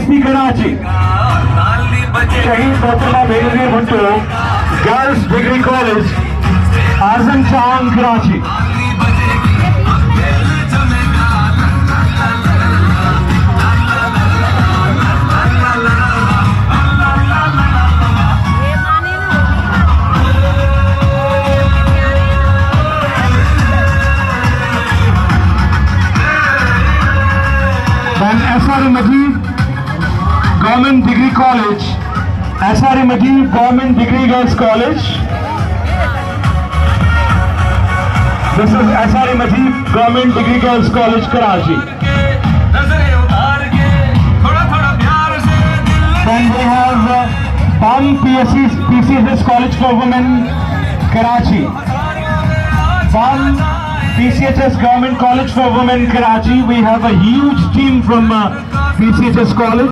ISP Karachi, Shahid Fatima Begir Bhutto, Girls Degree College, Azam Chand Karachi. Then SRE Majid Government Degree College, SRE Majid Government Degree Girls College. This is SRE Majid Government Degree Girls College, Karachi. Then we have PAM PCSS College for Women, Karachi. PAM PCHS Government College for Women, Karachi. We have a huge team from PCHS College.